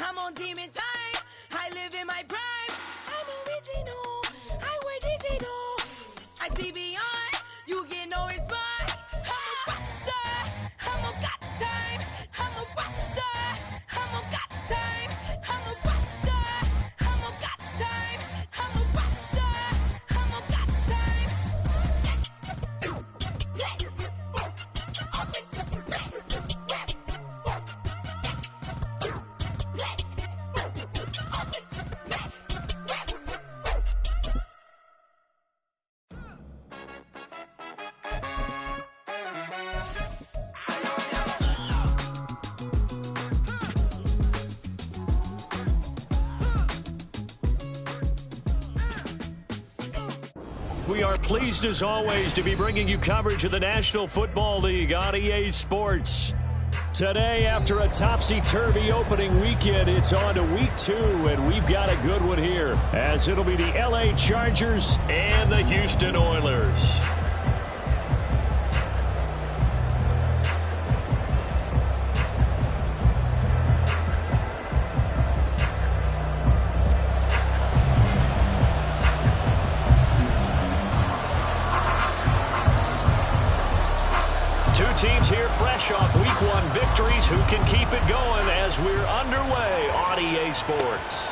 I'm on demon time. I live in my prime. I'm original. I wear digital. I see beyond. You get no response. I'm a rock star. I'm a got time. I'm a rock star. I'm a got time. I'm a rock star. I'm a got time. I'm a rock star. I'm a got time. We are pleased as always to be bringing you coverage of the National Football League on EA Sports. Today, after a topsy-turvy opening weekend, it's on to week 2, and we've got a good one here, as it'll be the LA Chargers and the Houston Oilers. Teams here fresh off week 1 victories. Who can keep it going as we're underway on EA Sports?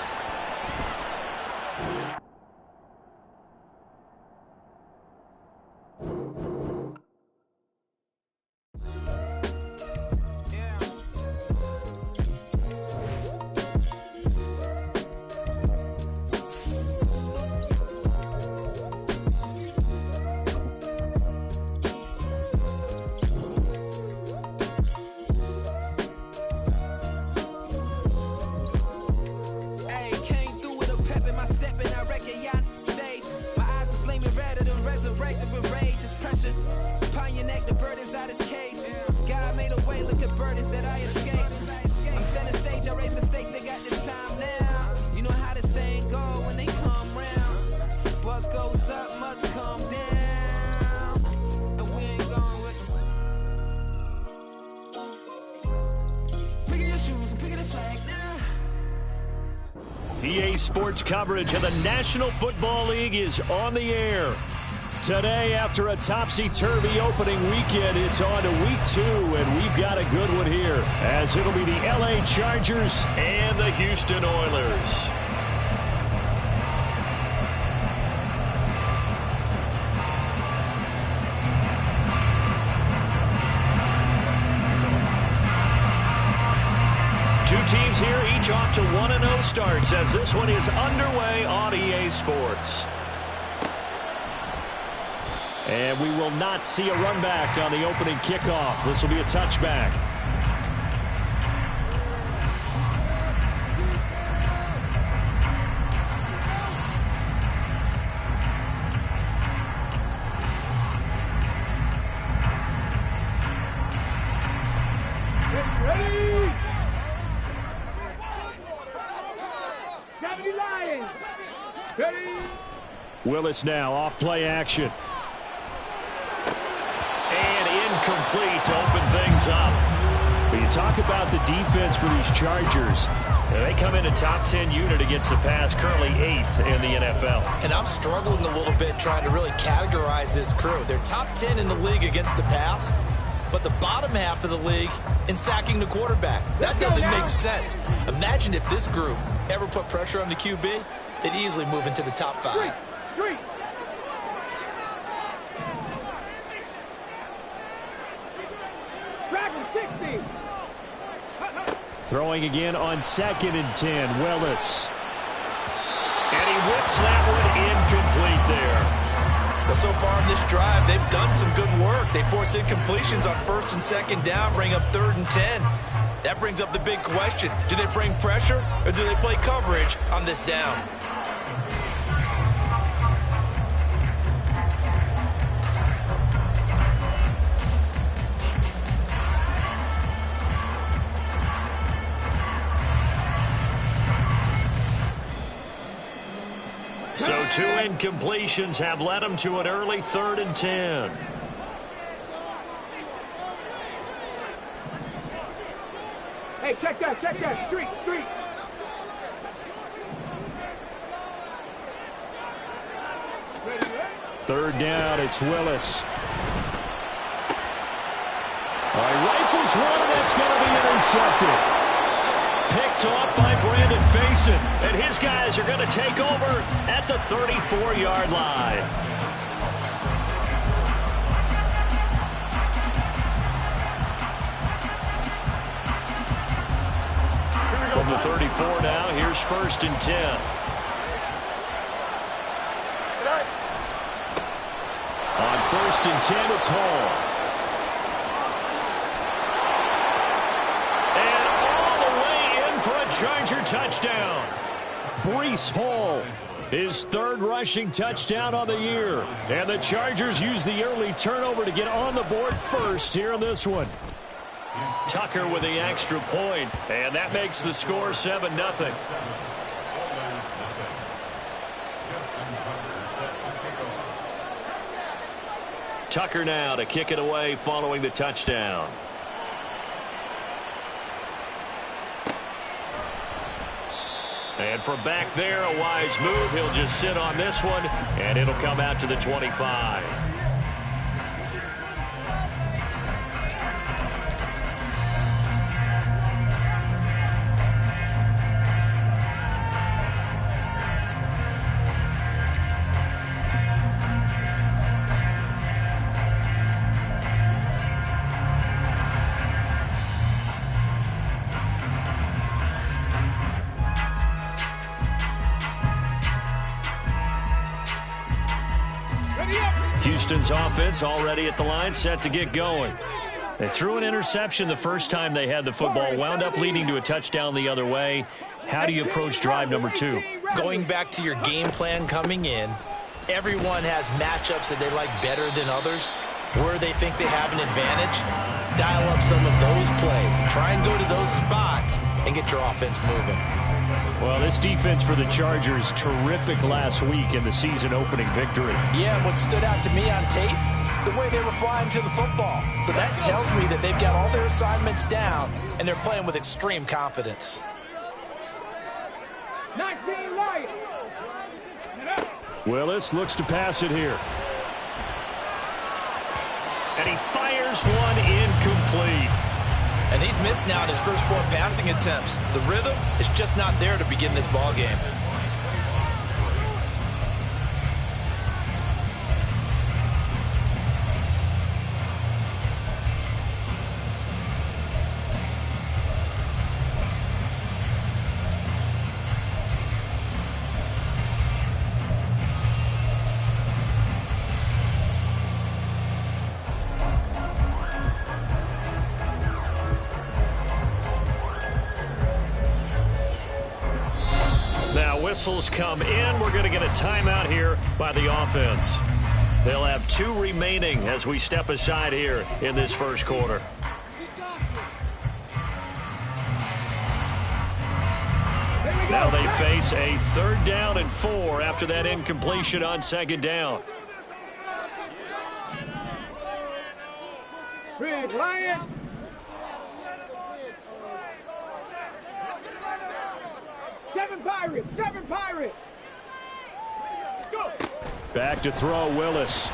EA Sports coverage of the National Football League is on the air. Today, after a topsy-turvy opening weekend, it's on to week 2, and we've got a good one here, as it'll be the LA Chargers and the Houston Oilers. Teams here, each off to 1-0 starts as this one is underway on EA Sports. And we will not see a run back on the opening kickoff. This will be a touchback. Willis now off play action. And incomplete to open things up. But you talk about the defense for these Chargers. They come in a top 10 unit against the pass, currently 8th in the NFL. And I'm struggling a little bit trying to really categorize this crew. They're top 10 in the league against the pass, but the bottom half of the league in sacking the quarterback. That doesn't make sense. Imagine if this group ever put pressure on the QB, they'd easily move into the top 5. Throwing again on 2nd and 10, Willis. And he whips that one incomplete there. Well, so far in this drive, they've done some good work. They force incompletions on 1st and 2nd down, bring up 3rd and 10. That brings up the big question. Do they bring pressure or do they play coverage on this down? So 2 incompletions have led them to an early 3rd and 10. Hey, check that, street. Third down, it's Willis. All right, rifles one, and that's going to be intercepted. Picked off by Brandon Faison, and his guys are going to take over at the 34-yard line. From the 34 now, here's 1st and 10. On 1st and 10, it's Hall. And all the way in for a Charger touchdown. Breece Hall, his 3rd rushing touchdown on the year. And the Chargers use the early turnover to get on the board first here in this one. Tucker with the extra point, and that makes the score 7-0. Tucker now to kick it away following the touchdown. And from back there, a wise move. He'll just sit on this one, and it'll come out to the 25. Houston's offense already at the line, set to get going. They threw an interception the first time they had the football, wound up leading to a touchdown the other way. How do you approach drive number 2? Going back to your game plan coming in, everyone has matchups that they like better than others. Where they think they have an advantage, dial up some of those plays. Try and go to those spots and get your offense moving. Well, this defense for the Chargers, terrific last week in the season-opening victory. Yeah, and what stood out to me on tape, the way they were flying to the football. So that tells me that they've got all their assignments down, and they're playing with extreme confidence. Willis looks to pass it here. And he fires one incomplete. And he's missed now in his first 4 passing attempts. The rhythm is just not there to begin this ball game. Whistles come in. We're going to get a timeout here by the offense. They'll have 2 remaining as we step aside here in this first quarter. Now they face a 3rd down and 4 after that incompletion on 2nd down. Big Lion. Seven Pirates! Go! Back to throw, Willis.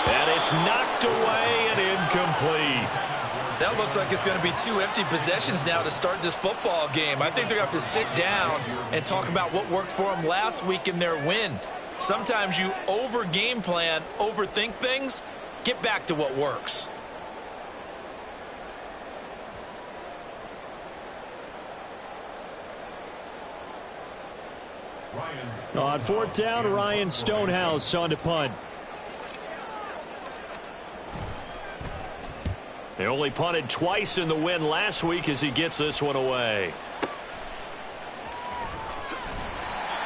And it's knocked away and incomplete. That looks like it's going to be 2 empty possessions now to start this football game. I think they're going to have to sit down and talk about what worked for them last week in their win. Sometimes you over-game plan, overthink things. Get back to what works. On 4th down, Ryan Stonehouse on to punt. They only punted twice in the win last week as he gets this one away.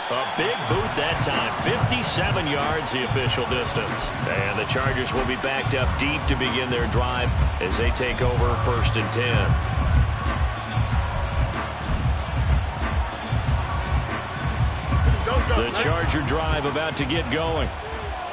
A big boot that time. 57 yards the official distance. And the Chargers will be backed up deep to begin their drive as they take over 1st and 10. The Charger drive about to get going.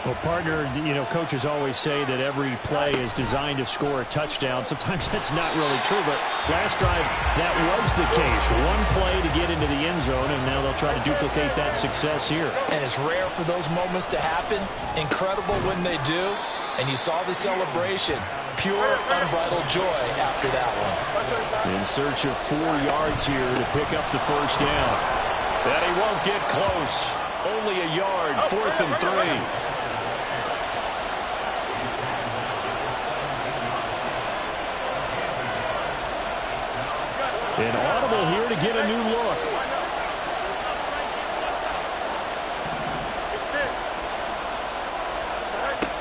Well, partner, coaches always say that every play is designed to score a touchdown. Sometimes that's not really true, but last drive, that was the case. One play to get into the end zone, and now they'll try to duplicate that success here. And it's rare for those moments to happen. Incredible when they do. And you saw the celebration. Pure, unbridled joy after that one. In search of 4 yards here to pick up the first down. And he won't get close. Only a yard, 4th and 3. An audible here to get a new look.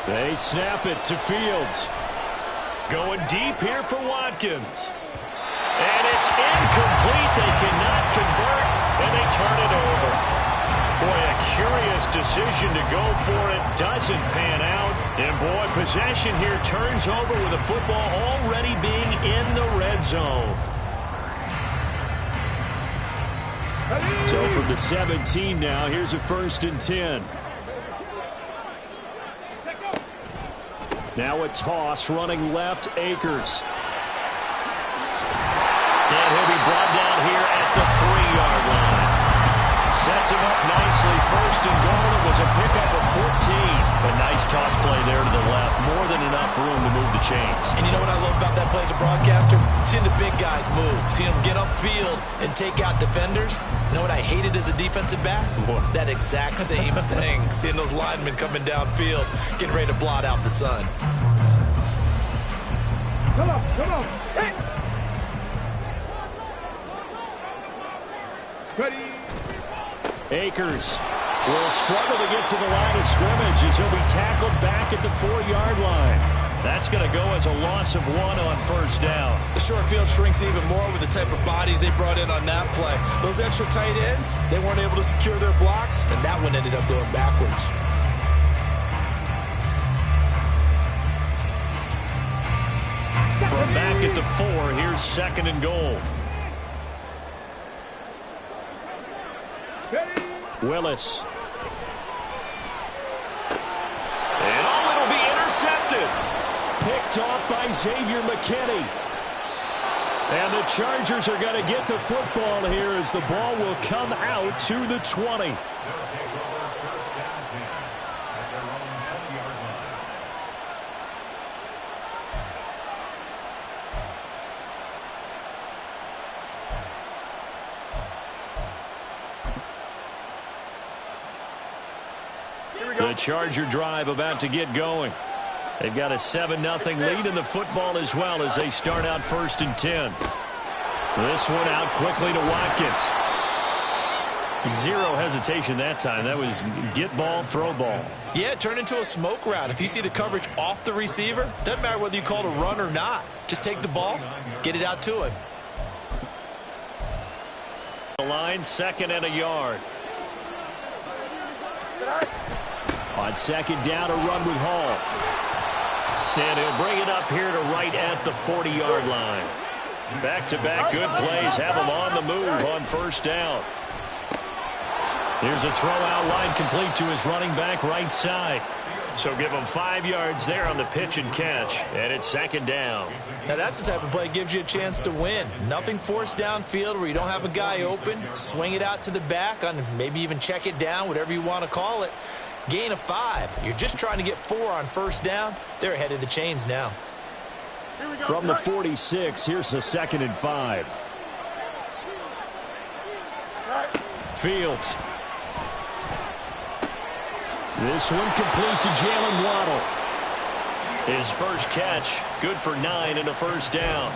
They snap it to Fields. Going deep here for Watkins. And it's incomplete. They cannot convert, and they turn it over. Boy, a curious decision to go for it. Doesn't pan out. And, boy, possession here turns over with the football already being in the red zone. So from the 17 now, here's a 1st and 10. Now a toss running left, Akers. And he'll be brought down here at the 3-yard line. Sets him up nicely. 1st and goal. It was a pickup of 14. A nice toss play there to the left. More than enough room to move the chains. And you know what I love about that play as a broadcaster? Seeing the big guys move. Seeing them get upfield and take out defenders. You know what I hated as a defensive back? That exact same thing. Seeing those linemen coming downfield, getting ready to blot out the sun. Come on, come on. Hey. Ready. Akers will struggle to get to the line of scrimmage as he'll be tackled back at the 4-yard line. That's going to go as a loss of 1 on 1st down. The short field shrinks even more with the type of bodies they brought in on that play. Those extra tight ends, they weren't able to secure their blocks, and that one ended up going backwards. From back at the 4, here's 2nd and goal. Willis. And it'll be intercepted. Picked off by Xavier McKinney. And the Chargers are going to get the football here as the ball will come out to the 20. The Charger drive about to get going. They've got a 7-0 lead in the football as well as they start out 1st and 10. This one out quickly to Watkins. Zero hesitation that time. That was get ball, throw ball. Yeah, it turned into a smoke route. If you see the coverage off the receiver, doesn't matter whether you call it a run or not. Just take the ball, get it out to him. The line, 2nd and a yard. On 2nd down, a run with Hall. And he'll bring it up here to right at the 40-yard line. Back-to-back good plays have him on the move on 1st down. Here's a throw-out line complete to his running back right side. So give him 5 yards there on the pitch and catch. And it's 2nd down. Now that's the type of play that gives you a chance to win. Nothing forced downfield where you don't have a guy open. Swing it out to the back on maybe even check it down, whatever you want to call it. Gain of 5. You're just trying to get 4 on 1st down. They're ahead of the chains now. From the 46, here's the 2nd and 5. Fields. This one complete to Jalen Waddle. His first catch, good for 9 and a 1st down.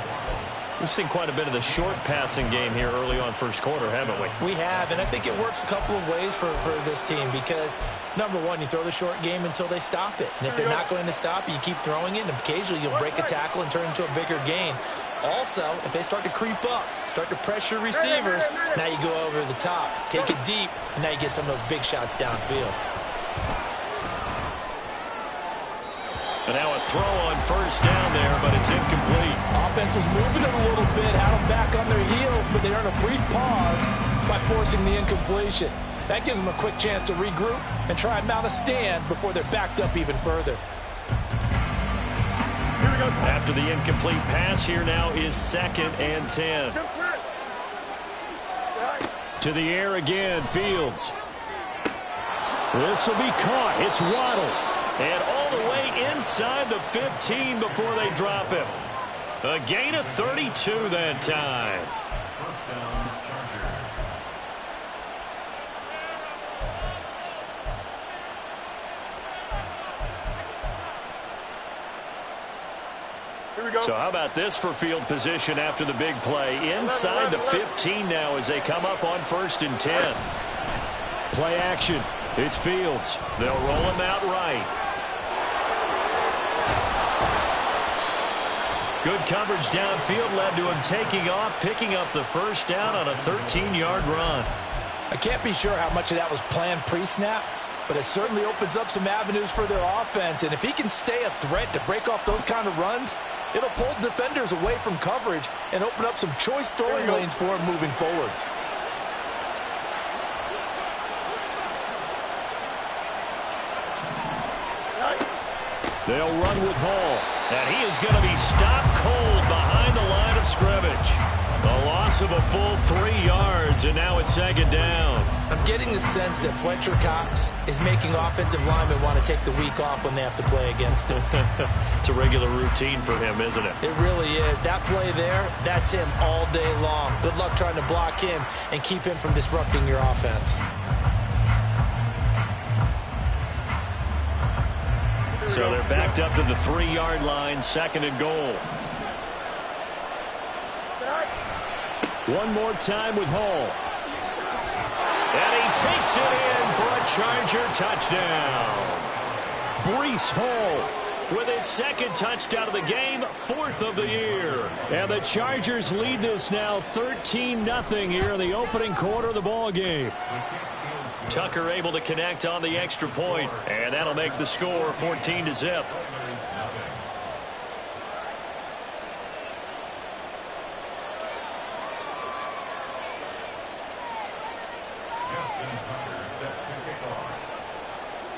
We've seen quite a bit of the short passing game here early on 1st quarter, haven't we? We have, and I think it works a couple of ways for this team because, number one, you throw the short game until they stop it. And if they're not going to stop it, you keep throwing it, and occasionally you'll break a tackle and turn it into a bigger gain. Also, if they start to creep up, start to pressure receivers, now you go over the top, take it deep, and now you get some of those big shots downfield. And now a throw on 1st down there, but it's incomplete. Offense was moving it a little bit, had them back on their heels, but they earned a brief pause by forcing the incompletion. That gives them a quick chance to regroup and try and mount a stand before they're backed up even further. After the incomplete pass, here now is 2nd and 10. To the air again, Fields. This will be caught. It's Waddle. And all the way inside the 15 before they drop him. A gain of 32 that time. So how about this for field position after the big play? Inside the 15 now as they come up on 1st and 10. Play action. It's Fields. They'll roll him out right. Good coverage downfield led to him taking off, picking up the first down on a 13-yard run. I can't be sure how much of that was planned pre-snap, but it certainly opens up some avenues for their offense. And if he can stay a threat to break off those kind of runs, it'll pull defenders away from coverage and open up some choice throwing lanes for him moving forward. They'll run with Hall, and he is going to be stopped cold behind the line of scrimmage. A loss of a full 3 yards, and now it's 2nd down. I'm getting the sense that Fletcher Cox is making offensive linemen want to take the week off when they have to play against him. It's a regular routine for him, isn't it? It really is. That play there, that's him all day long. Good luck trying to block him and keep him from disrupting your offense. So they're backed up to the 3-yard line, 2nd and goal. One more time with Hall. And he takes it in for a Charger touchdown. Breece Hall with his 2nd touchdown of the game, 4th of the year. And the Chargers lead this now 13-0 here in the opening quarter of the ball game. Tucker able to connect on the extra point, and that'll make the score 14-0.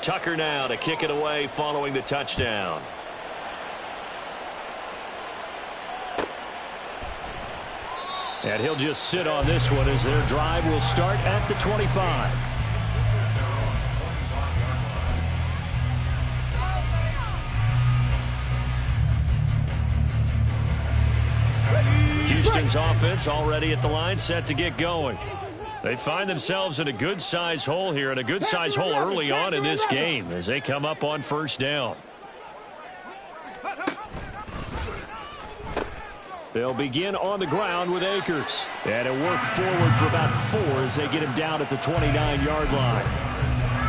Tucker now to kick it away following the touchdown. And he'll just sit on this one as their drive will start at the 25. Houston's offense already at the line, set to get going. They find themselves in a good-sized hole here, and a good-sized hole early on in this game as they come up on 1st down. They'll begin on the ground with Akers. And it'll work forward for about 4 as they get him down at the 29-yard line.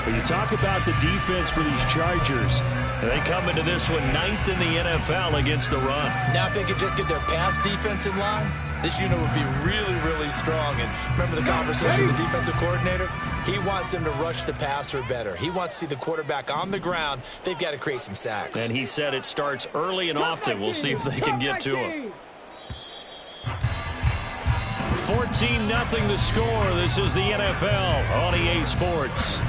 But you talk about the defense for these Chargers. They come into this one 9th in the NFL against the run. Now if they could just get their pass defense in line, this unit would be really, really strong. And remember the conversation with the defensive coordinator? He wants them to rush the passer better. He wants to see the quarterback on the ground. They've got to create some sacks. And he said it starts early and often. We'll see if they can get to him. 14-0 the score. This is the NFL on EA Sports.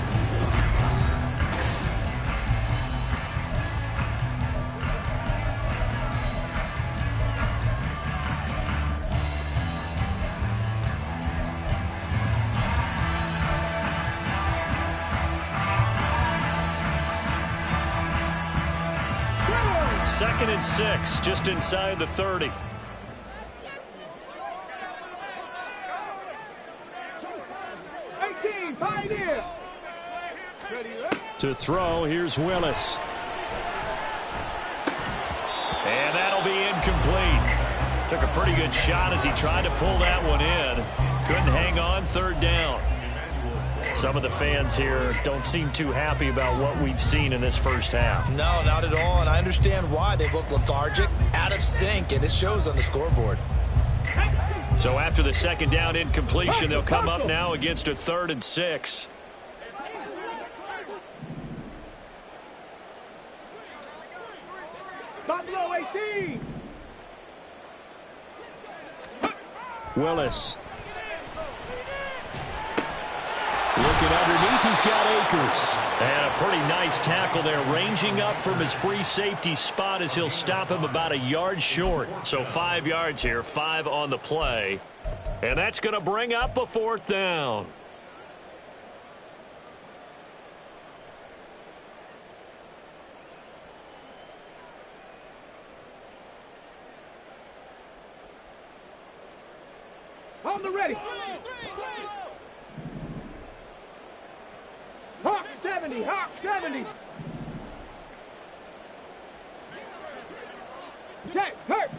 Second and 6, just inside the 30. To throw, here's Willis. And that'll be incomplete. Took a pretty good shot as he tried to pull that one in. Couldn't hang on, 3rd down. Some of the fans here don't seem too happy about what we've seen in this first half. No, not at all, and I understand why. They look lethargic, out of sync, and it shows on the scoreboard. So after the 2nd down incompletion, they'll come up now against a 3rd and 6. Willis. Looking underneath, he's got Akers. And a pretty nice tackle there, ranging up from his free safety spot as he'll stop him about a yard short. So 5 yards here, 5 on the play. And that's going to bring up a 4th down. On the ready. Hawk 70, Hawk 70. Check, hurt.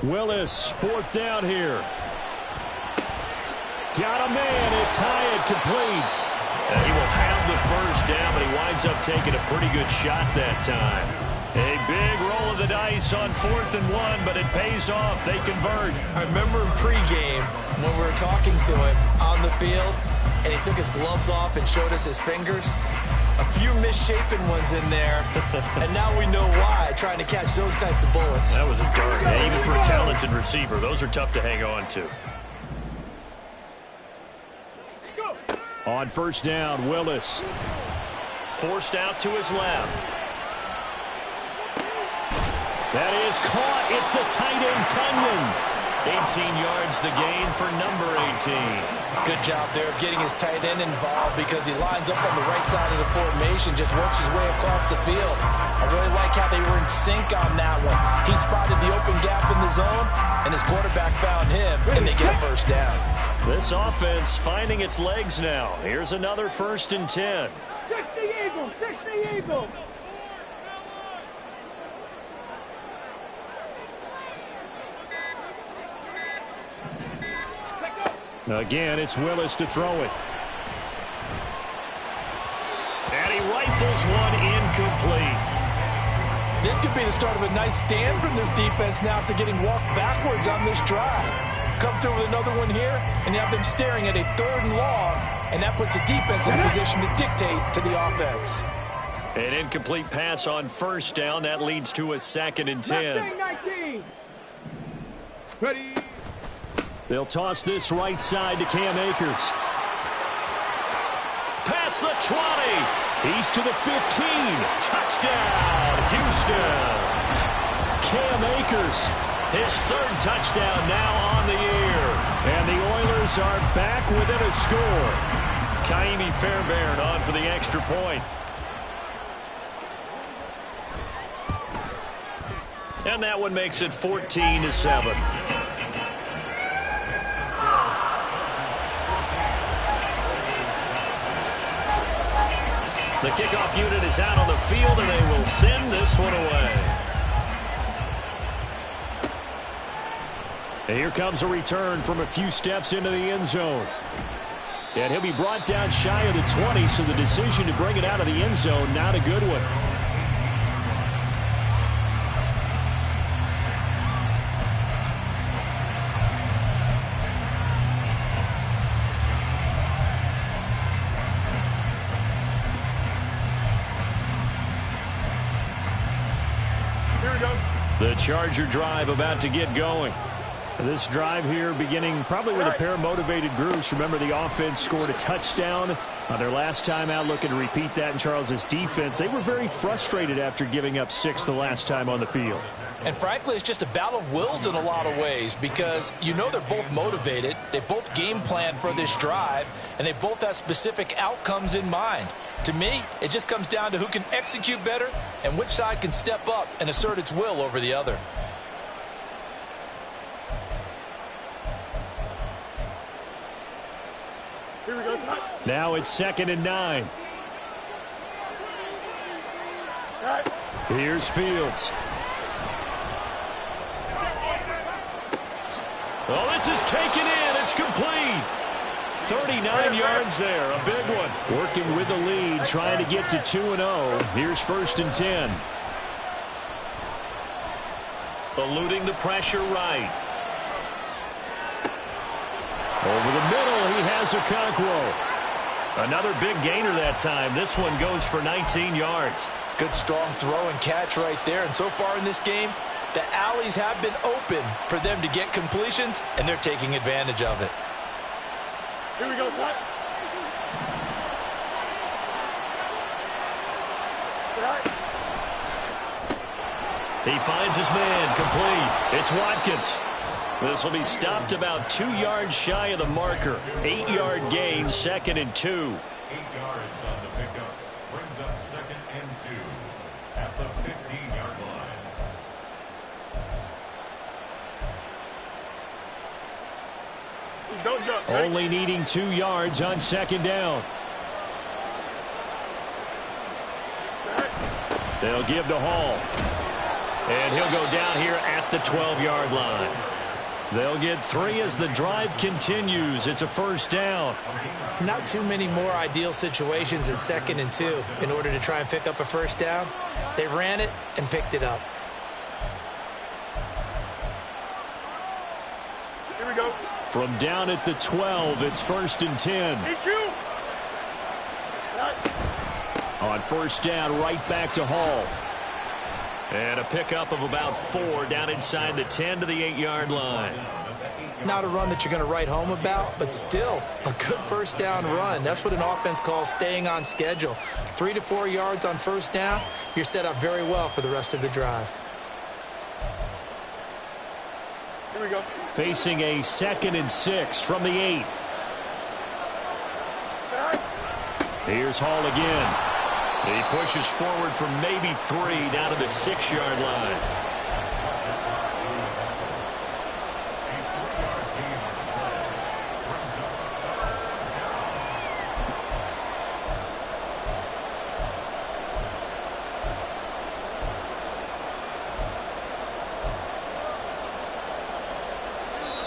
Willis, 4th down here. Got a man. It's high and complete. He will have the 1st down, but he winds up taking a pretty good shot that time. A big roll of the dice on 4th and 1, but it pays off. They convert. I remember in pregame when we were talking to him on the field, and he took his gloves off and showed us his fingers. A few misshapen ones in there, and now we know why, trying to catch those types of bullets. That was a dart. Yeah, even for a talented receiver, those are tough to hang on to. On 1st down, Willis. Forced out to his left. That is caught. It's the tight end, Tunyon. 18 yards the gain for number 18. Good job there of getting his tight end involved because he lines up on the right side of the formation, just works his way across the field. I really like how they were in sync on that one. He spotted the open gap in the zone, and his quarterback found him, and they get a 1st down. This offense finding its legs now. Here's another 1st and 10. 60 Eagles. Again, it's Willis to throw it. And he rifles one incomplete. This could be the start of a nice stand from this defense now after getting walked backwards on this drive. Come through with another one here, and you have them staring at a 3rd and long, and that puts the defense in a position to dictate to the offense. An incomplete pass on 1st down. That leads to a 2nd and 10. 19. Ready. They'll toss this right side to Cam Akers. Past the 20. He's to the 15. Touchdown, Houston. Cam Akers, his 3rd touchdown now on the year. And the Oilers are back within a score. Kaimi Fairbairn on for the extra point. And that one makes it 14-7. The kickoff unit is out on the field, and they will send this one away. And here comes a return from a few steps into the end zone. And he'll be brought down shy of the 20, so the decision to bring it out of the end zone, not a good one. The Charger drive about to get going. This drive here beginning probably with a pair of motivated groups. Remember, the offense scored a touchdown on their last time out, looking to repeat that in Charles's defense. They were very frustrated after giving up 6 the last time on the field. And frankly, it's just a battle of wills in a lot of ways because you know they're both motivated. They both game plan for this drive, and they both have specific outcomes in mind. To me, it just comes down to who can execute better and which side can step up and assert its will over the other. Here we go. Now it's 2nd and 9. Here's Fields. Oh, this is taken in. It's complete. 39 yards there. A big one. Working with the lead, trying to get to 2-0. Here's 1st and 10. Eluding the pressure right. Over the middle, he has Okonkwo. Another big gainer that time. This one goes for 19 yards. Good strong throw and catch right there. And so far in this game, The alleys have been open for them to get completions, and they're taking advantage of it. Here we go, son. He finds his man, complete. It's Watkins. This will be stopped about 2 yards shy of the marker. 8-yard gain, 2nd and 2. 8 yards on the pickup. Brings up 2nd and 2 at the 15-yard line. Don't jump. Ready? Only needing 2 yards on 2nd down. They'll give to Hall. And he'll go down here at the 12-yard line. They'll get 3 as the drive continues. It's a 1st down. Not too many more ideal situations in 2nd and 2 in order to try and pick up a 1st down. They ran it and picked it up. Here we go. From down at the 12, it's 1st and 10. Hit you. On 1st down, right back to Hall. And a pickup of about 4 down inside the 10 to the 8-yard line. Not a run that you're going to write home about, but still a good 1st down run. That's what an offense calls staying on schedule. 3 to 4 yards on 1st down, you're set up very well for the rest of the drive. Here we go. Facing a 2nd and 6 from the 8. Here's Hall again. He pushes forward for maybe 3 down to the 6-yard line.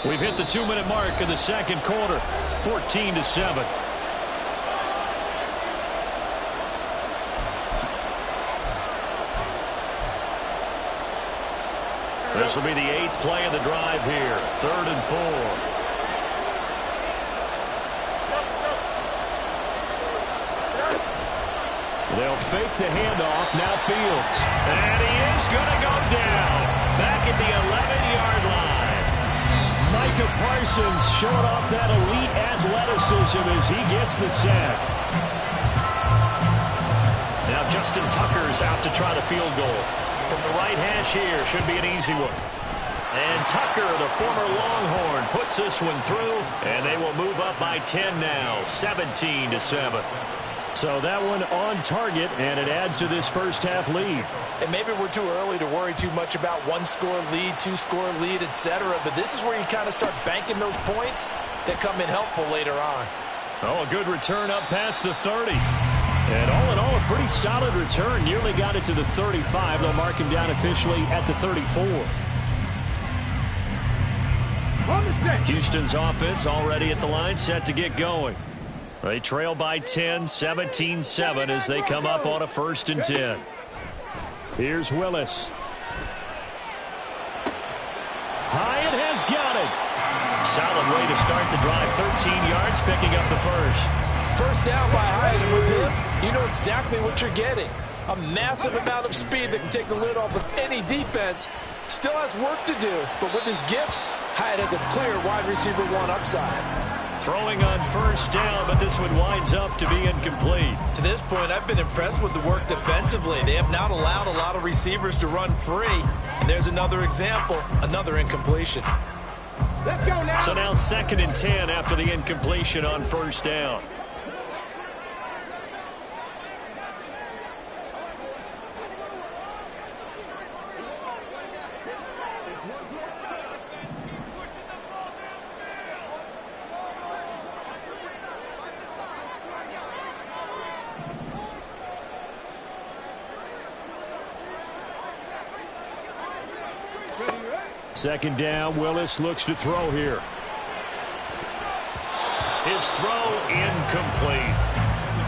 We've hit the 2-minute mark of the 2nd quarter, 14-7. This will be the 8th play of the drive here. 3rd and 4. They'll fake the handoff. Now Fields. And he is going to go down. Back at the 11-yard line. Micah Parsons showing off that elite athleticism as he gets the sack. Now Justin Tucker's out to try the field goal. From the right hash here, should be an easy one. And Tucker, the former Longhorn, puts this one through, and they will move up by 10 now, 17-7. So that one on target, and it adds to this first half lead. And maybe we're too early to worry too much about 1-score lead, 2-score lead, etc. But this is where you kind of start banking those points that come in helpful later on. Oh, a good return up past the 30. And all in all, a pretty solid return. Nearly got it to the 35. They'll mark him down officially at the 34. Houston's offense already at the line, set to get going. They trail by 10, 17-7 as they come up on a 1st and 10. Here's Willis. Hyatt has got it. Solid way to start the drive. 13 yards, picking up the 1st. 1st down by Hyatt, and with him, you know exactly what you're getting. A massive amount of speed that can take the lid off of any defense. Still has work to do, but with his gifts, Hyatt has a clear wide receiver 1 upside. Throwing on 1st down, but this one winds up to be incomplete. To this point, I've been impressed with the work defensively. They have not allowed a lot of receivers to run free. And there's another example, another incompletion. Let's go now. So now 2nd and 10 after the incompletion on 1st down. Second down, Willis looks to throw here. His throw incomplete.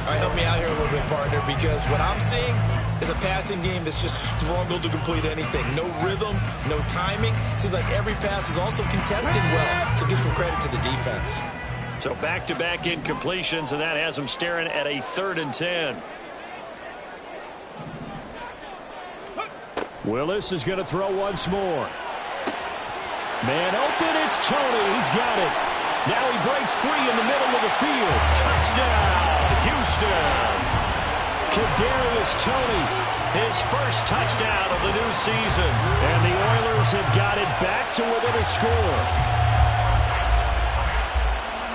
All right, help me out here a little bit, partner, because what I'm seeing is a passing game that's just struggled to complete anything. No rhythm, no timing. Seems like every pass is also contested well, so give some credit to the defense. So back-to-back incompletions, and that has him staring at a 3rd and 10. Willis is going to throw once more. Man open, it's Tony. He's got it. Now he breaks free in the middle of the field. Touchdown, Houston. Kadarius Toney, his first touchdown of the new season. And the Oilers have got it back to within a score.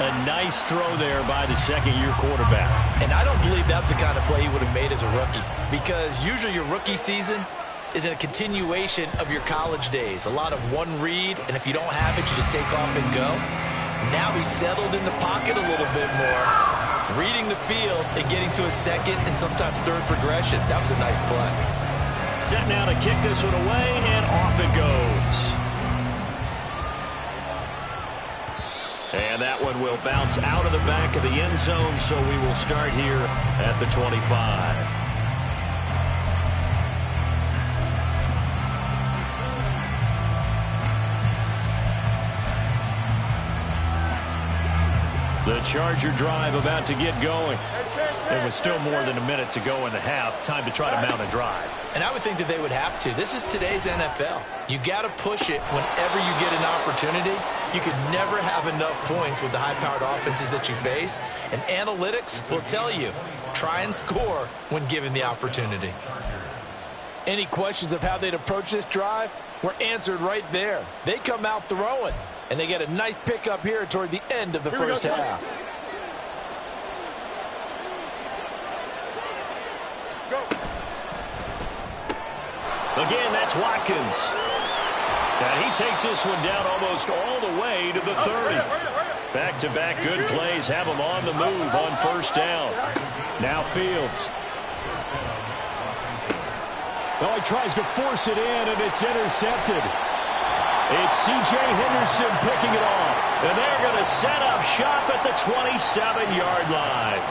A nice throw there by the second-year quarterback. And I don't believe that was the kind of play he would have made as a rookie, because usually your rookie season is a continuation of your college days. A lot of one read, and if you don't have it, you just take off and go. Now he's settled in the pocket a little bit more, reading the field and getting to a second and sometimes third progression. That was a nice play. Set now to kick this one away, and off it goes. And that one will bounce out of the back of the end zone, so we will start here at the 25. The Charger drive about to get going. There was still more than a minute to go in the half. Time to try to mount a drive. And I would think that they would have to. This is today's NFL. You got to push it whenever you get an opportunity. You could never have enough points with the high-powered offenses that you face. And analytics will tell you, try and score when given the opportunity. Any questions of how they'd approach this drive were answered right there. They come out throwing, and they get a nice pickup here toward the end of the first half. Again, that's Watkins. And he takes this one down almost all the way to the 30. Back-to-back good plays have him on the move on first down. Now Fields. Oh, he tries to force it in, and it's intercepted. It's C.J. Henderson picking it off. And they're going to set up shop at the 27-yard line.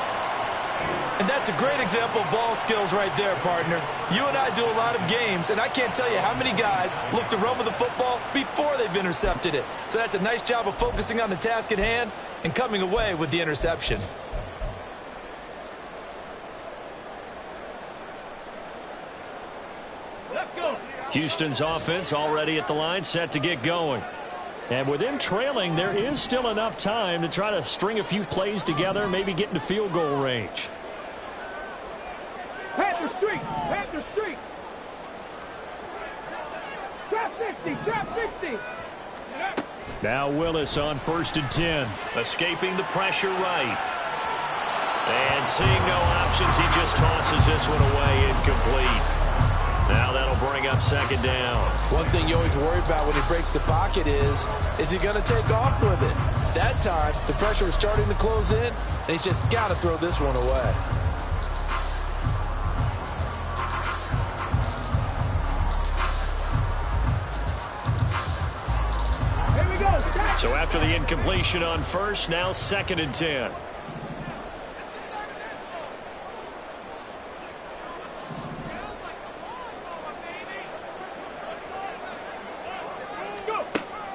And that's a great example of ball skills right there, partner. You and I do a lot of games, and I can't tell you how many guys look to run with the football before they've intercepted it. So that's a nice job of focusing on the task at hand and coming away with the interception. Houston's offense already at the line, set to get going. And with them trailing, there is still enough time to try to string a few plays together, maybe get into field goal range. Panther Street! Panther Street! Trap 60! Trap 60! Now Willis on 1st and 10. Escaping the pressure right. And seeing no options, he just tosses this one away, incomplete. Now that'll bring up 2nd down. One thing you always worry about when he breaks the pocket is he going to take off with it? That time, the pressure was starting to close in, and he's just got to throw this one away. So after the incompletion on first, now 2nd and 10.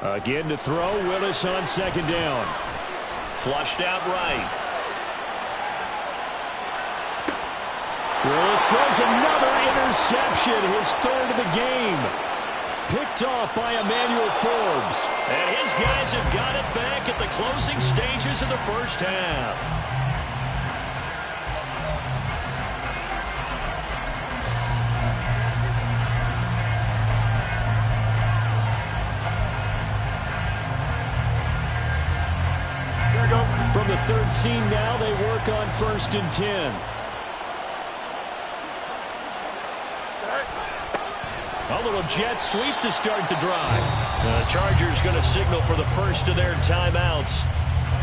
Again to throw, Willis on 2nd down. Flushed out right. Willis throws another interception, his 3rd of the game. Picked off by Emmanuel Forbes. And his guys have got it back at the closing stages of the first half. From the 13 now, they work on 1st and 10. A little jet sweep to start the drive. The Chargers going to signal for the first of their timeouts,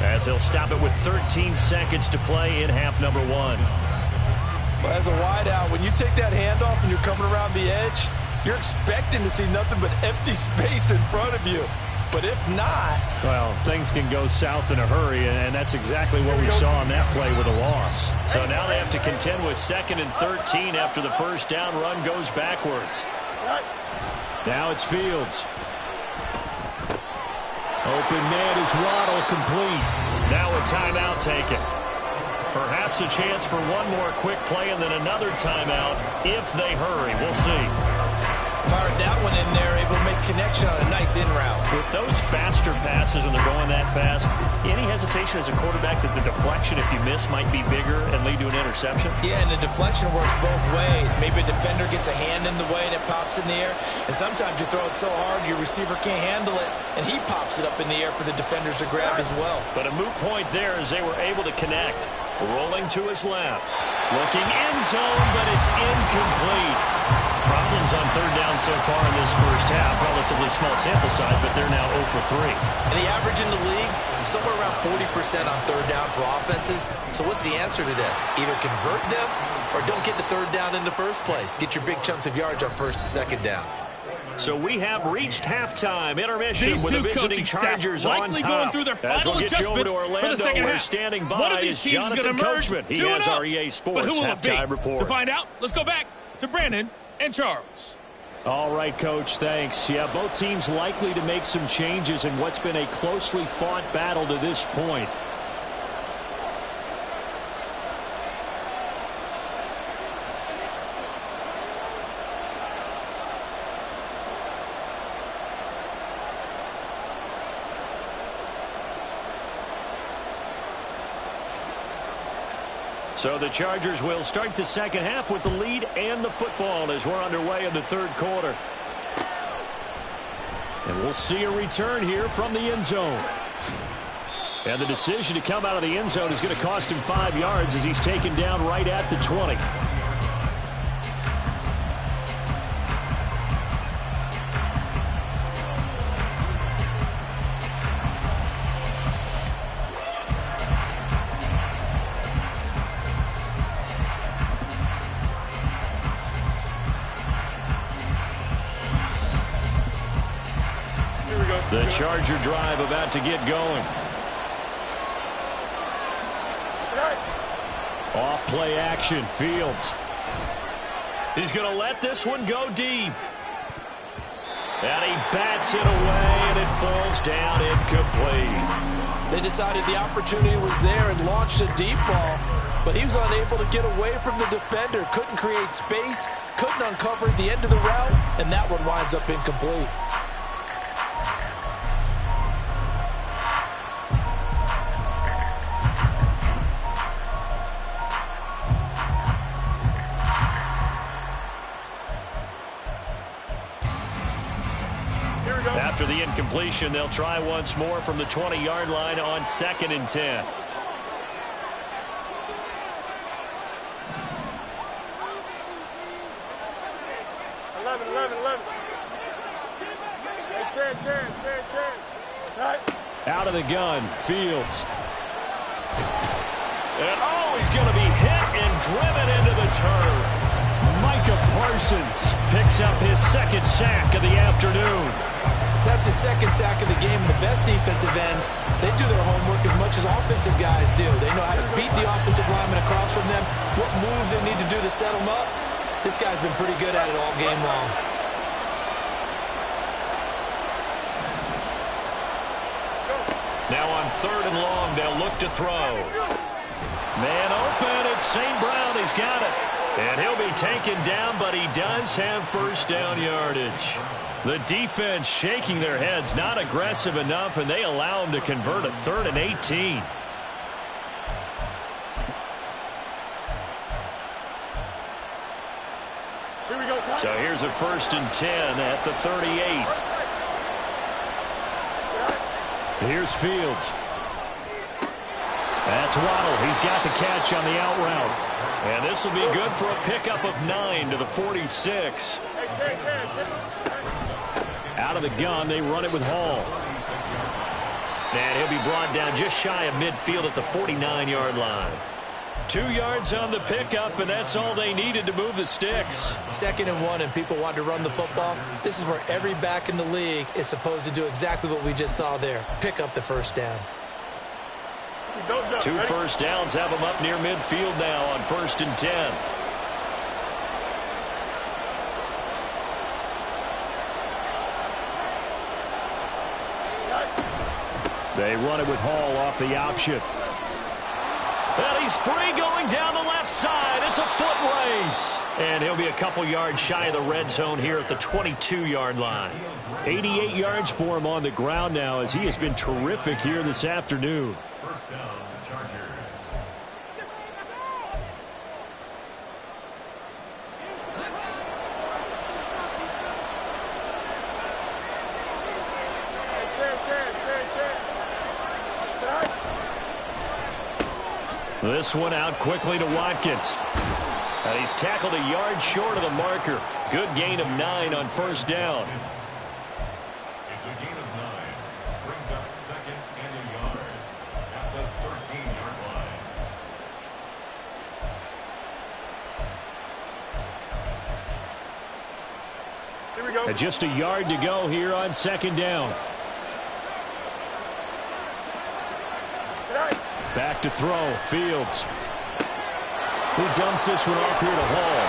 as they'll stop it with 13 seconds to play in half number 1. Well, as a wideout, when you take that handoff and you're coming around the edge, you're expecting to see nothing but empty space in front of you. But if not... Well, things can go south in a hurry, and that's exactly what we saw on that play with a loss. So now they have to contend with 2nd and 13 after the first down run goes backwards. Now it's Fields. Open man is Waddle, complete. Now a timeout taken. Perhaps a chance for one more quick play and then another timeout if they hurry. We'll see. Fired that one in there, able to make connection on a nice in route. With those faster passes when they're going that fast, any hesitation as a quarterback that the deflection, if you miss, might be bigger and lead to an interception? Yeah, and the deflection works both ways. Maybe a defender gets a hand in the way and it pops in the air. And sometimes you throw it so hard your receiver can't handle it, and he pops it up in the air for the defenders to grab as well. But a moot point there as they were able to connect. Rolling to his left. Looking end zone, but it's incomplete. Problems on third down so far in this first half. Relatively small sample size, but they're now 0 for 3. And the average in the league, somewhere around 40% on third down for offenses. So what's the answer to this? Either convert them or don't get the third down in the first place. Get your big chunks of yards on first and second down. So we have reached halftime. Intermission These with the two visiting coaching staff Chargers on likely top. going through their As final we'll get you over adjustments to Orlando, for the second where half. standing One by of these is teams is Jonathan going to emerge Coachman. He 2-0. has our EA Sports But who will it be? halftime report. To find out, let's go back to Brandon and Charles. All right, Coach, thanks. Yeah, both teams likely to make some changes in what's been a closely fought battle to this point. So the Chargers will start the second half with the lead and the football as we're underway in the third quarter. And we'll see a return here from the end zone. And the decision to come out of the end zone is going to cost him 5 yards as he's taken down right at the 20. The Charger drive about to get going. Off play action, Fields. He's going to let this one go deep. And he bats it away, and it falls down incomplete. They decided the opportunity was there and launched a deep ball, but he was unable to get away from the defender. Couldn't create space, couldn't uncover the end of the route, and that one winds up incomplete. After the incompletion, they'll try once more from the 20-yard line on 2nd and 10. Out of the gun, Fields. And he's going to be hit and driven into the turf. Micah Parsons picks up his second sack of the afternoon. That's his second sack of the game. And the best defensive ends, they do their homework as much as offensive guys do. They know how to beat the offensive lineman across from them, what moves they need to do to set them up. This guy's been pretty good at it all game long. Now on 3rd and long, they'll look to throw. Man open, it's St. Brown. He's got it. And he'll be taken down, but he does have first down yardage. The defense shaking their heads, not aggressive enough, and they allow him to convert a 3rd and 18. So here's a 1st and 10 at the 38. Here's Fields. That's Waddle. He's got the catch on the out route. And this will be good for a pickup of 9 to the 46. Out of the gun, they run it with Hall. And he'll be brought down just shy of midfield at the 49-yard line. 2 yards on the pickup, and that's all they needed to move the sticks. 2nd and 1, and people want to run the football. This is where every back in the league is supposed to do exactly what we just saw there. Pick up the first down. 2 first downs have them up near midfield now on 1st and 10. They run it with Hall off the option. And he's free going down the left side. It's a foot race. And he'll be a couple yards shy of the red zone here at the 22-yard line. 88 yards for him on the ground now as he has been terrific here this afternoon. First down, Chargers. This one out quickly to Watkins. And he's tackled a yard short of the marker. Good gain of 9 on first down. It's a gain of 9. Brings up second and a yard at the 13-yard line. Here we go. And just a yard to go here on second down. Back to throw. Fields. Who dumps this one off here to Hall.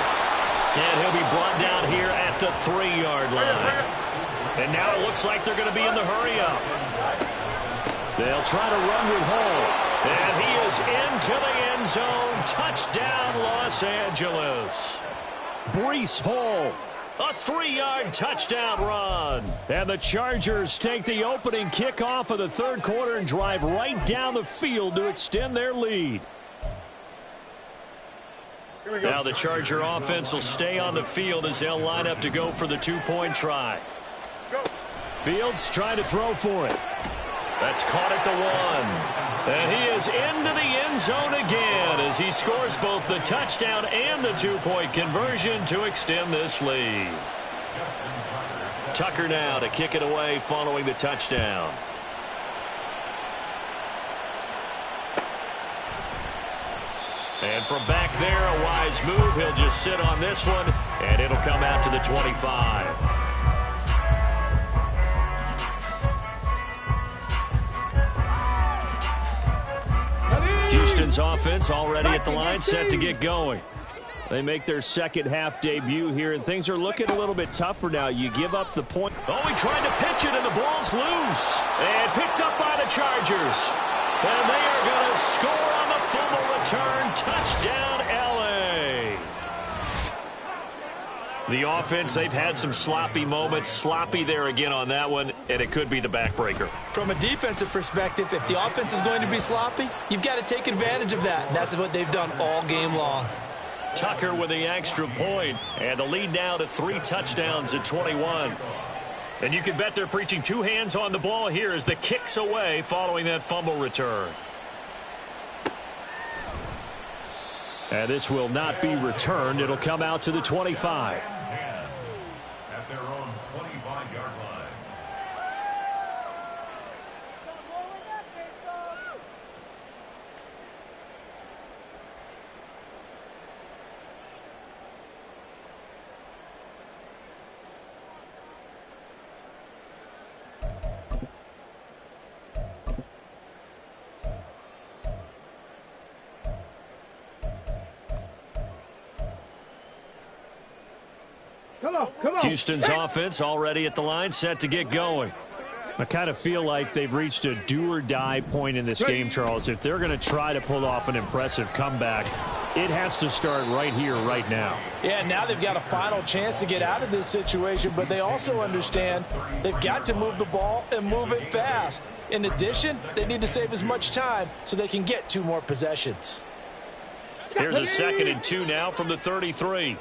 And he'll be brought down here at the 3-yard line. And now it looks like they're going to be in the hurry-up. They'll try to run with Hall. And he is into the end zone. Touchdown, Los Angeles. Breece Hall. A 3-yard touchdown run. And the Chargers take the opening kickoff of the third quarter and drive right down the field to extend their lead. Now the Charger offense will stay on the field as they'll line up to go for the 2-point try. Fields trying to throw for it. That's caught at the 1. And he is into the end zone again as he scores both the touchdown and the 2-point conversion to extend this lead. Tucker now to kick it away following the touchdown. And from back there, a wise move. He'll just sit on this one, and it'll come out to the 25. Houston's offense already at the line, set to get going. They make their second half debut here, and things are looking a little bit tougher now. You give up the point. Oh, he tried to pitch it, and the ball's loose. And picked up by the Chargers. And they are going to score on the fumble return. Touchdown, L.A. The offense, they've had some sloppy moments. Sloppy there again on that one, and it could be the backbreaker. From a defensive perspective, if the offense is going to be sloppy, you've got to take advantage of that. And that's what they've done all game long. Tucker with the extra point, and the lead now to 3 touchdowns at 21. And you can bet they're preaching 2 hands on the ball here as the kick's away following that fumble return. And this will not be returned. It'll come out to the 25. At their own 25-yard line. Come on. Houston's offense already at the line, set to get going. I kind of feel like they've reached a do-or-die point in this game, Charles. If they're going to try to pull off an impressive comeback, it has to start right here, right now. Yeah, now they've got a final chance to get out of this situation, but they also understand they've got to move the ball and move it fast. In addition, they need to save as much time so they can get 2 more possessions. Here's a 2nd and 2 now from the 33.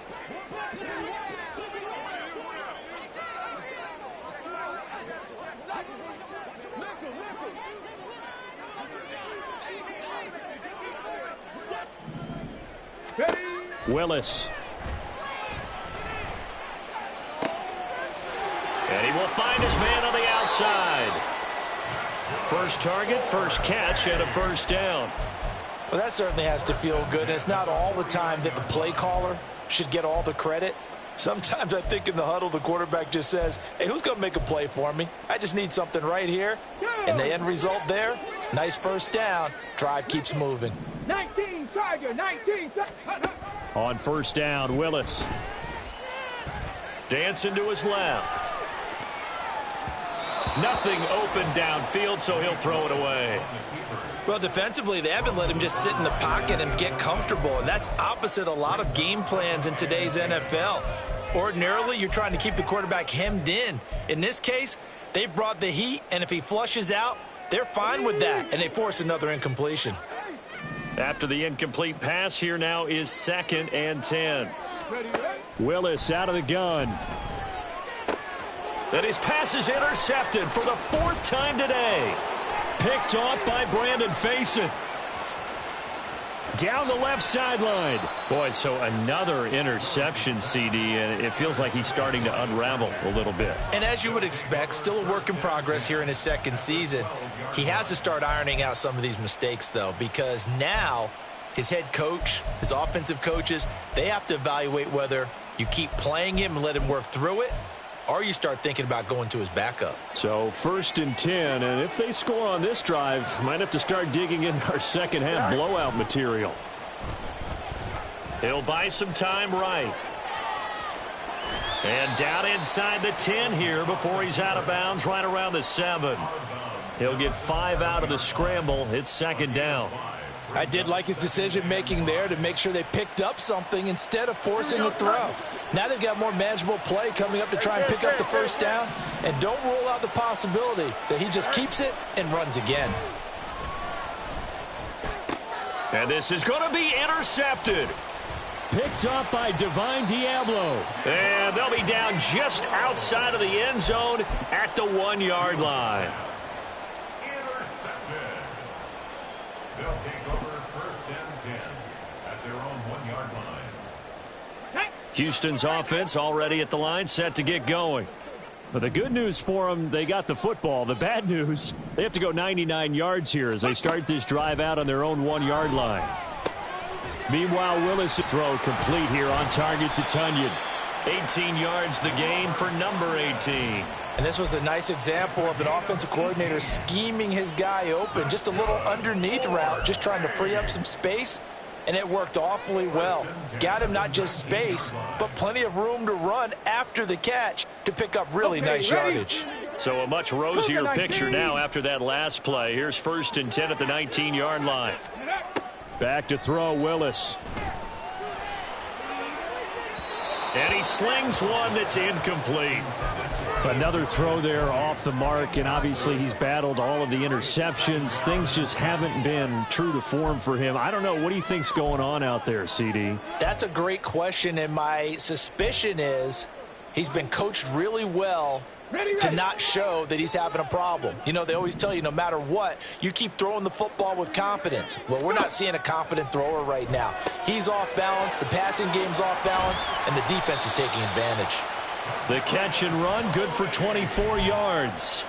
Willis. And he will find his man on the outside. First target, first catch, and a first down. Well, that certainly has to feel good. And it's not all the time that the play caller should get all the credit. Sometimes I think in the huddle, the quarterback just says, hey, who's going to make a play for me? I just need something right here. And the end result there, nice first down. Drive keeps moving. 19, Charger, 19. On first down, Willis. Dancing to his left. Nothing open downfield, so he'll throw it away. Well, defensively, they haven't let him just sit in the pocket and get comfortable, and that's opposite a lot of game plans in today's NFL. Ordinarily, you're trying to keep the quarterback hemmed in. In this case, they brought the heat, and if he flushes out, they're fine with that, and they force another incompletion. After the incomplete pass, here now is 2nd and 10. Willis out of the gun. And his pass is intercepted for the 4th time today. Picked off by Brandon Faison. Down the left sideline. Boy, so another interception, CD, and it feels like he's starting to unravel a little bit. And as you would expect, still a work in progress here in his 2nd season. He has to start ironing out some of these mistakes, though, because now his head coach, his offensive coaches, they have to evaluate whether you keep playing him and let him work through it, or you start thinking about going to his backup. So 1st and 10, and if they score on this drive, might have to start digging in our second-half blowout material. He'll buy some time right. And down inside the 10 here before he's out of bounds, right around the 7. He'll get 5 out of the scramble. It's 2nd down. I did like his decision-making there to make sure they picked up something instead of forcing a throw. Now they've got more manageable play coming up to try and pick up the 1st down. And don't rule out the possibility that he just keeps it and runs again. And this is going to be intercepted. Picked up by Divine Diablo. And they'll be down just outside of the end zone at the 1-yard line. They'll take over 1st and 10 at their own 1-yard line. Houston's offense already at the line, set to get going. But the good news for them, they got the football. The bad news, they have to go 99 yards here as they start this drive out on their own 1-yard line. Meanwhile, Willis' throw complete here on target to Tunyon. 18 yards the gain for number 18. And this was a nice example of an offensive coordinator scheming his guy open. Just a little underneath route, just trying to free up some space, and it worked awfully well. Got him not just space, but plenty of room to run after the catch to pick up really nice yardage. So a much rosier picture now after that last play. Here's 1st and 10 at the 19-yard line. Back to throw, Willis. And he slings one that's incomplete. Another throw there off the mark, and obviously he's battled all of the interceptions. Things just haven't been true to form for him. I don't know. What do you think's going on out there, CD? That's a great question, and my suspicion is he's been coached really well to not show that he's having a problem. You know, they always tell you no matter what, you keep throwing the football with confidence. Well, we're not seeing a confident thrower right now. He's off balance, the passing game's off balance, and the defense is taking advantage. The catch and run, good for 24 yards.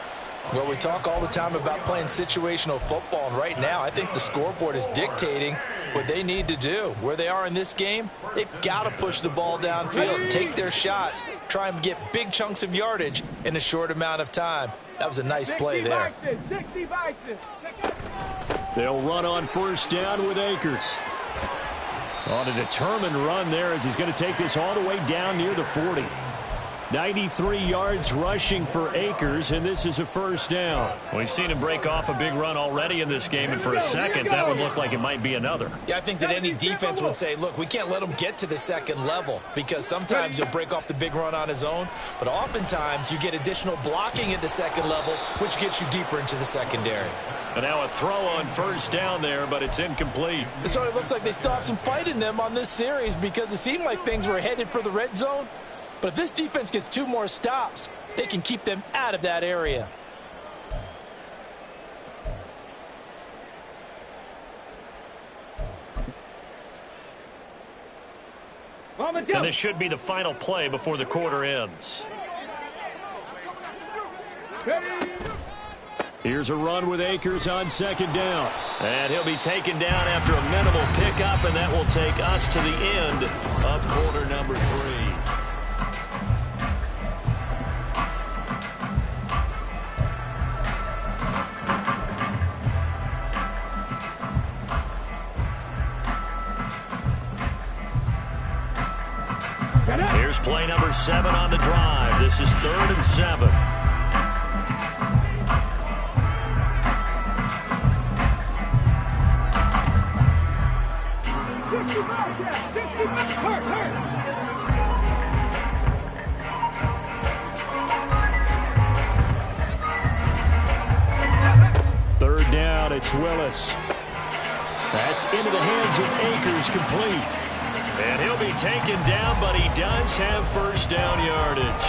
Well, we talk all the time about playing situational football, and right now I think the scoreboard is dictating what they need to do. Where they are in this game, they've got to push the ball downfield, take their shots, try and get big chunks of yardage in a short amount of time. That was a nice play there. They'll run on 1st down with Akers. On a determined run there as he's going to take this all the way down near the 40. 93 yards rushing for Akers, and this is a 1st down. We've seen him break off a big run already in this game, and for a second, that would look like it might be another. Yeah, I think that any defense would say, look, we can't let him get to the 2nd level, because sometimes he'll break off the big run on his own, but oftentimes you get additional blocking at the 2nd level, which gets you deeper into the secondary. And now a throw on 1st down there, but it's incomplete. It sort of looks like they stopped some fight in them on this series because it seemed like things were headed for the red zone. But if this defense gets 2 more stops, they can keep them out of that area. And this should be the final play before the quarter ends. Here's a run with Akers on 2nd down. And he'll be taken down after a minimal pickup, and that will take us to the end of quarter number 3. Here's play number 7 on the drive. This is 3rd and 7. It's Willis. That's into the hands of Akers, complete. And he'll be taken down, but he does have first down yardage.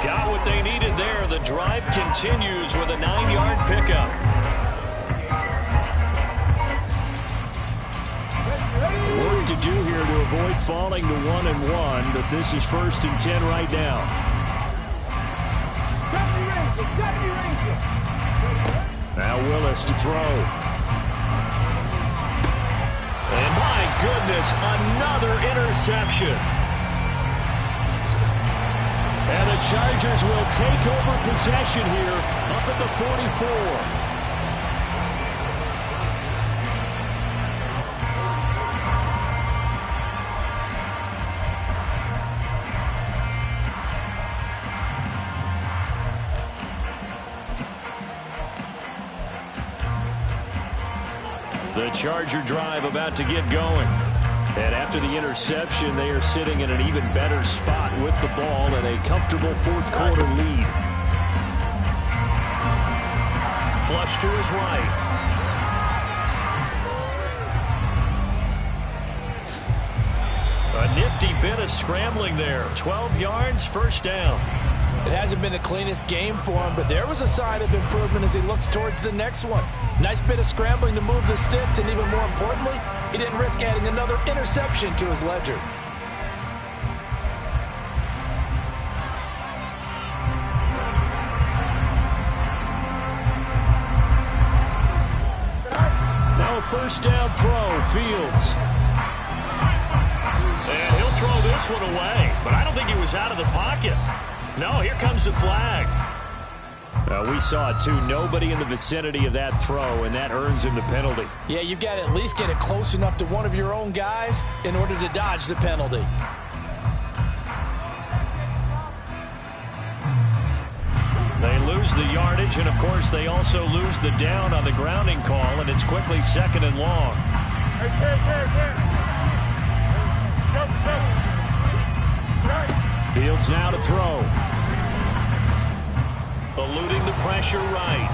Got what they needed there. The drive continues with a 9-yard pickup. Work to do here to avoid falling to 1-1, but this is 1st and 10 right now. Now Willis to throw. And my goodness, another interception. And the Chargers will take over possession here up at the 44. The Charger drive about to get going. And after the interception, they are sitting in an even better spot with the ball and a comfortable 4th quarter lead. Flush to his right. A nifty bit of scrambling there. 12 yards, first down. It hasn't been the cleanest game for him, but there was a sign of improvement as he looks towards the next one. Nice bit of scrambling to move the sticks, and even more importantly, he didn't risk adding another interception to his ledger. Now a first down throw, Fields. And he'll throw this one away, but I don't think he was out of the pocket. No, here comes the flag. We saw it, too. Nobody in the vicinity of that throw, and that earns him the penalty. Yeah, you've got to at least get it close enough to one of your own guys in order to dodge the penalty. They lose the yardage, and, of course, they also lose the down on the grounding call, and it's quickly 2nd and long. Fields now to throw. Eluding the pressure right.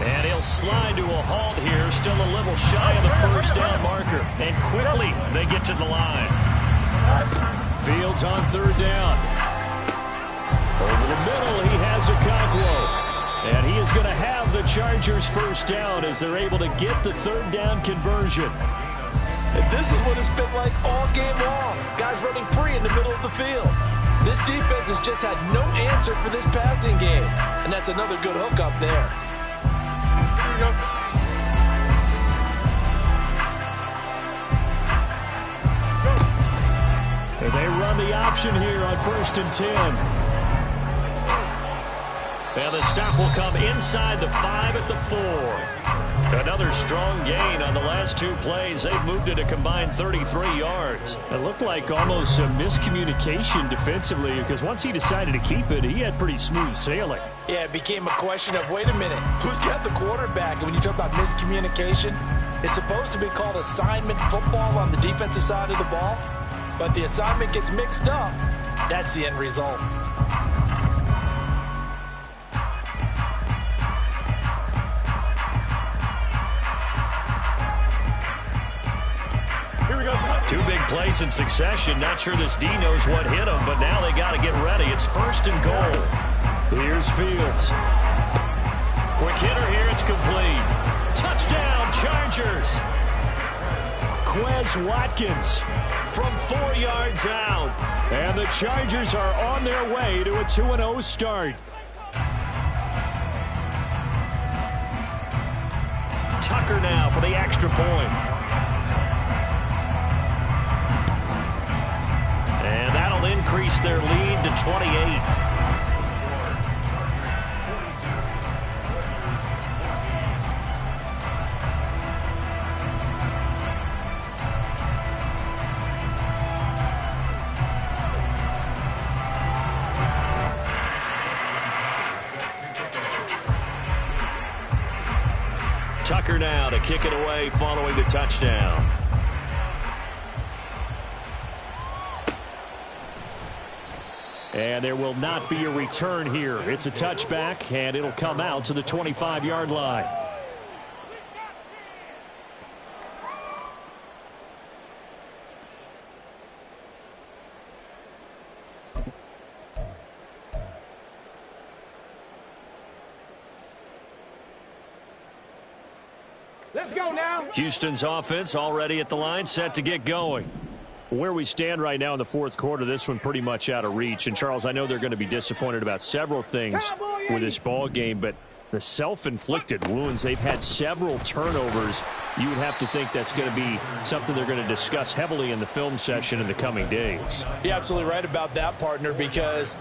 And he'll slide to a halt here, still a little shy of the first down marker. And quickly they get to the line. Fields on 3rd down. Over the middle, he has Okonkwo. And he is going to have the Chargers first down as they're able to get the 3rd down conversion. And this is what it's been like all game long. Guys running free in the middle of the field. This defense has just had no answer for this passing game. And that's another good hook up there. And they run the option here on 1st and 10. And the stop will come inside the 5 at the 4. Another strong gain on the last 2 plays. They've moved it a combined 33 yards. It looked like almost some miscommunication defensively because once he decided to keep it, he had pretty smooth sailing. Yeah, it became a question of, wait a minute, who's got the quarterback? And when you talk about miscommunication, it's supposed to be called assignment football on the defensive side of the ball. But the assignment gets mixed up. That's the end result. Two big plays in succession. Not sure this D knows what hit him, but now they got to get ready. It's 1st and goal. Here's Fields. Quick hitter here. It's complete. Touchdown, Chargers. Quez Watkins from 4 yards out. And the Chargers are on their way to a 2-0 start. Tucker now for the extra point. And that'll increase their lead to 28. Tucker now to kick it away following the touchdown. And there will not be a return here. It's a touchback, and it'll come out to the 25-yard line. Let's go now. Houston's offense already at the line, set to get going. Where we stand right now in the fourth quarter, this one pretty much out of reach. And, Charles, I know they're going to be disappointed about several things with this ball game, but the self-inflicted wounds, they've had several turnovers. You would have to think that's going to be something they're going to discuss heavily in the film session in the coming days. You're absolutely right about that, partner, because